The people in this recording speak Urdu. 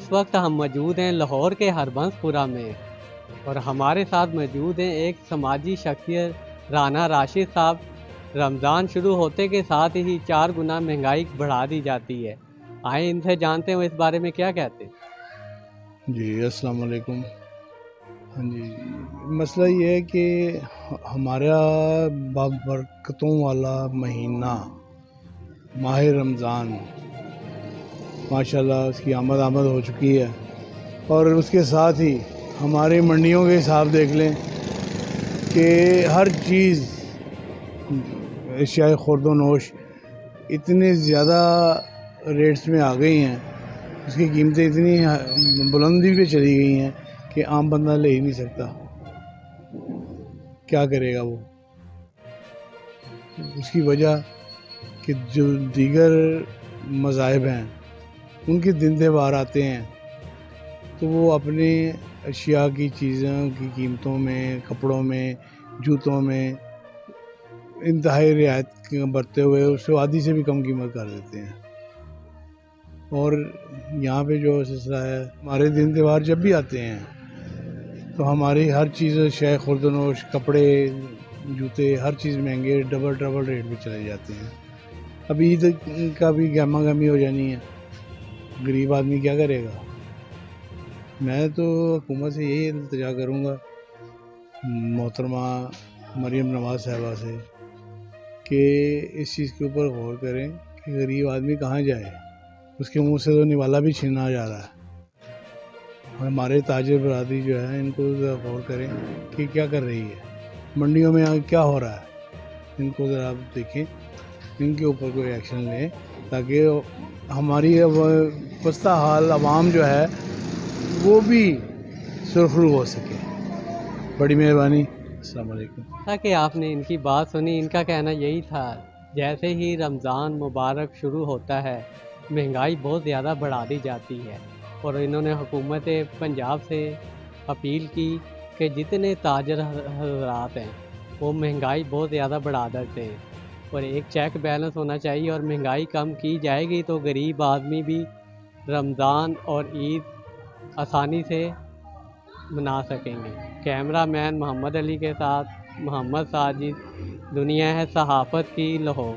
اس وقت ہم موجود ہیں لاہور کے ہربنس پورہ میں، اور ہمارے ساتھ موجود ہیں ایک سماجی شخصیت رانا راشد صاحب۔ رمضان شروع ہوتے کے ساتھ ہی 4 گنا مہنگائی بڑھا دی جاتی ہے۔ آئیں ان سے جانتے ہیں وہ اس بارے میں کیا کہتے ہیں۔ جی السلام علیکم۔ ہاں جی، مسئلہ یہ ہے کہ ہمارا بابرکتوں والا مہینہ ماہ رمضان ماشاءاللہ اس کی آمد ہو چکی ہے، اور اس کے ساتھ ہی ہماری منڈیوں کے حساب دیکھ لیں کہ ہر چیز اشیاء خورد و نوش اتنے زیادہ ریٹس میں آ گئی ہیں، اس کی قیمتیں اتنی بلندی پہ چلی گئی ہیں کہ عام بندہ لے ہی نہیں سکتا۔ کیا کرے گا وہ؟ اس کی وجہ کہ جو دیگر مذاہب ہیں ان کے دن تہوار آتے ہیں تو وہ اپنے اشیاء کی چیزوں کی قیمتوں میں، کپڑوں میں، جوتوں میں انتہائی رعایت برتتے ہوئے اس کو آدھی سے بھی کم قیمت کر دیتے ہیں۔ اور یہاں پہ جو سلسلہ ہے، ہمارے دن تہوار جب بھی آتے ہیں تو ہماری ہر چیز شے خورد و نوش، کپڑے، جوتے، ہر چیز مہنگے، ڈبل ریٹ پہ چلے جاتے ہیں۔ اب عید کا بھی گہما گہمی ہو جانی ہے، غریب آدمی کیا کرے گا؟ میں تو حکومت سے یہی التجا کروں گا، محترمہ مریم نواز صاحبہ سے، کہ اس چیز کے اوپر غور کریں کہ غریب آدمی کہاں جائے۔ اس کے منہ سے تو نوالا بھی چھینا جا رہا ہے، اور ہمارے تاجر برادری جو ہے ان کو ذرا غور کریں کہ کیا کر رہی ہے، منڈیوں میں کیا ہو رہا ہے، ان کو ذرا دیکھیں، ان کے اوپر کوئی ایکشن لیں تاکہ ہماری پستہ حال عوام جو ہے وہ بھی سرخرو ہو سکے۔ بڑی مہربانی، السلام علیکم۔ تاکہ آپ نے ان کی بات سنی، ان کا کہنا یہی تھا جیسے ہی رمضان مبارک شروع ہوتا ہے مہنگائی بہت زیادہ بڑھا دی جاتی ہے، اور انہوں نے حکومت پنجاب سے اپیل کی کہ جتنے تاجر حضرات ہیں وہ مہنگائی بہت زیادہ بڑھا دیتے ہیں، اور ایک چیک بیلنس ہونا چاہیے، اور مہنگائی کم کی جائے گی تو غریب آدمی بھی رمضان اور عید آسانی سے منا سکیں گے۔ کیمرہ مین محمد علی کے ساتھ محمد ساجد، دنیا ہے صحافت کی، لاہور۔